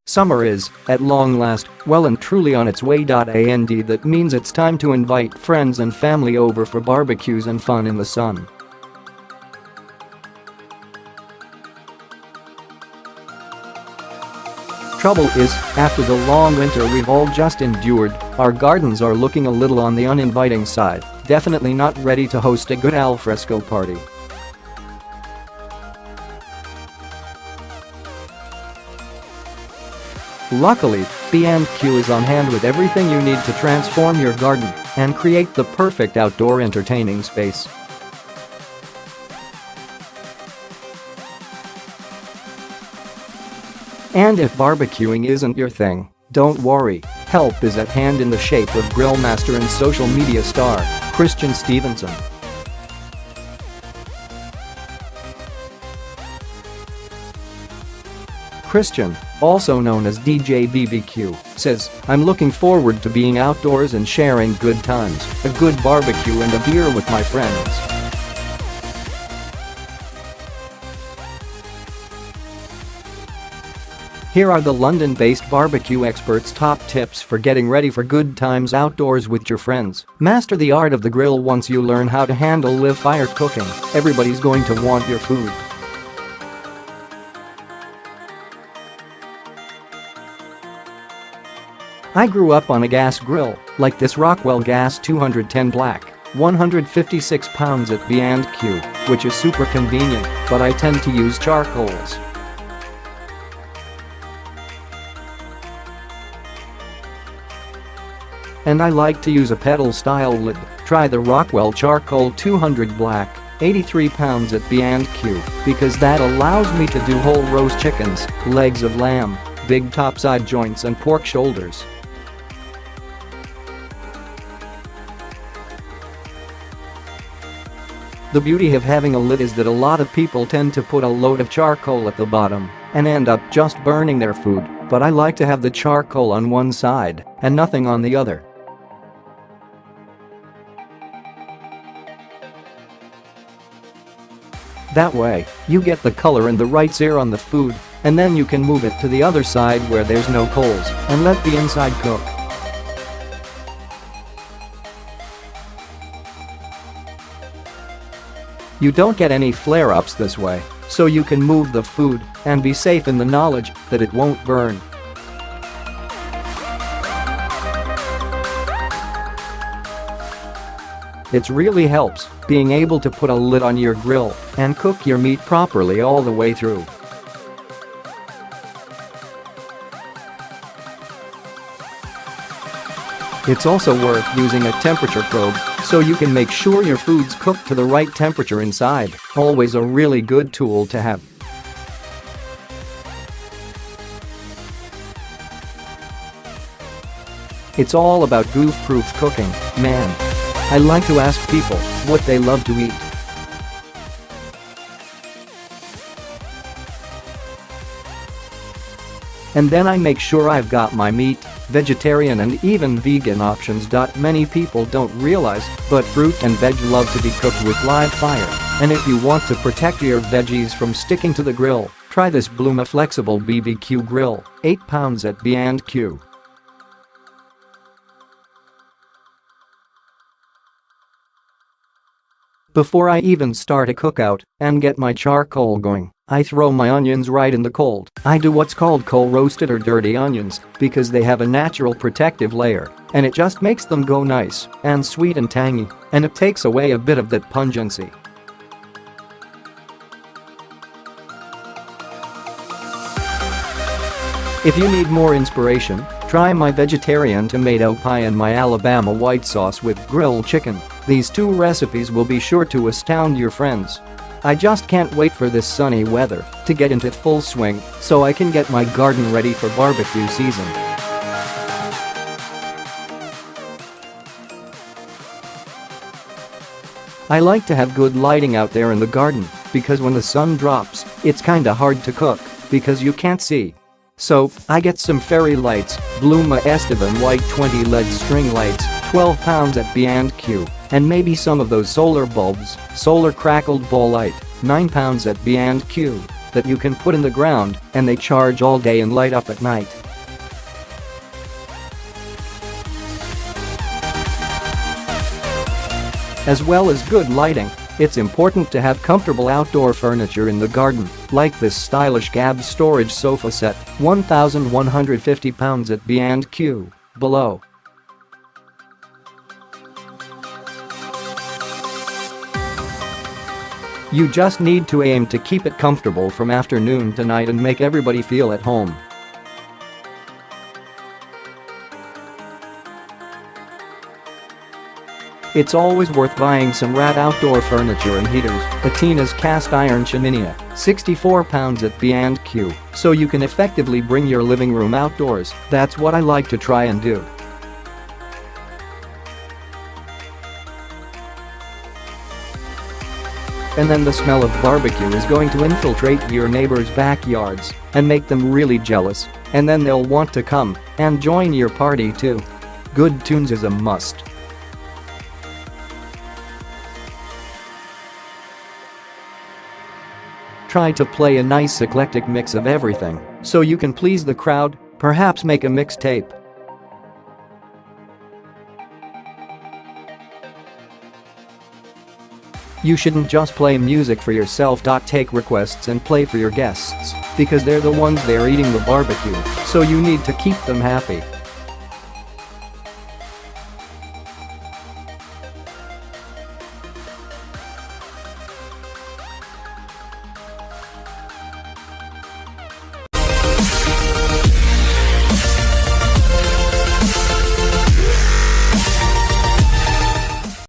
Summer is, at long last, well and truly on its way. And that means it's time to invite friends and family over for barbecues and fun in the sun. Trouble is, after the long winter we've all just endured, our gardens are looking a little on the uninviting side, definitely not ready to host a good alfresco party. Luckily, B&Q is on hand with everything you need to transform your garden and create the perfect outdoor entertaining space. And if barbecuing isn't your thing, don't worry, help is at hand in the shape of grill master and social media star, Christian Stevenson. Christian, also known as DJ BBQ, says, "I'm looking forward to being outdoors and sharing good times, a good barbecue and a beer with my friends." Here are the London-based barbecue experts' top tips for getting ready for good times outdoors with your friends. Master the art of the grill. Once you learn how to handle live fire cooking, everybody's going to want your food. I grew up on a gas grill, like this Rockwell Gas 210 Black, 156 pounds at B&Q, which is super convenient, but I tend to use charcoals. And I like to use a pedal-style lid. Try the Rockwell Charcoal 200 Black, 83 pounds at B&Q, because that allows me to do whole roast chickens, legs of lamb, big topside joints and pork shoulders. The beauty of having a lid is that a lot of people tend to put a load of charcoal at the bottom and end up just burning their food, but I like to have the charcoal on one side and nothing on the other. That way, you get the color and the right sear on the food, and then you can move it to the other side where there's no coals and let the inside cook. You don't get any flare-ups this way, so you can move the food and be safe in the knowledge that it won't burn. It really helps being able to put a lid on your grill and cook your meat properly all the way through. It's also worth using a temperature probe so you can make sure your food's cooked to the right temperature inside, always a really good tool to have. It's all about goof-proof cooking, man. I like to ask people what they love to eat. And then I make sure I've got my meat, vegetarian and even vegan options. Many people don't realize, but fruit and veg love to be cooked with live fire, and if you want to protect your veggies from sticking to the grill, try this Bluma Flexible BBQ Grill, 8 pounds at B&Q. Before I even start a cookout and get my charcoal going, I throw my onions right in the cold. I do what's called cold roasted or dirty onions because they have a natural protective layer and it just makes them go nice and sweet and tangy, and it takes away a bit of that pungency. If you need more inspiration, try my vegetarian tomato pie and my Alabama white sauce with grilled chicken. These two recipes will be sure to astound your friends. I just can't wait for this sunny weather to get into full swing so I can get my garden ready for barbecue season. I like to have good lighting out there in the garden because when the sun drops, it's kinda hard to cook because you can't see. So, I get some fairy lights, Bluma Esteban White 20 LED string lights, 12 pounds at B&Q, And maybe some of those solar bulbs, solar crackled ball light, 9 pounds at B&Q, that you can put in the ground and they charge all day and light up at night. As well as good lighting, it's important to have comfortable outdoor furniture in the garden, like this stylish Gab storage sofa set, 1,150 pounds at B&Q, below. You just need to aim to keep it comfortable from afternoon to night and make everybody feel at home. It's always worth buying some rad outdoor furniture and heaters. Atina's cast iron chiminea, 64 pounds at B&Q, so you can effectively bring your living room outdoors. That's what I like to try and do. And then the smell of barbecue is going to infiltrate your neighbors' backyards and make them really jealous, and then they'll want to come and join your party too. Good tunes is a must. Try to play a nice eclectic mix of everything so you can please the crowd, perhaps make a mixtape. You shouldn't just play music for yourself. Take requests and play for your guests because they're the ones there eating the barbecue, so you need to keep them happy.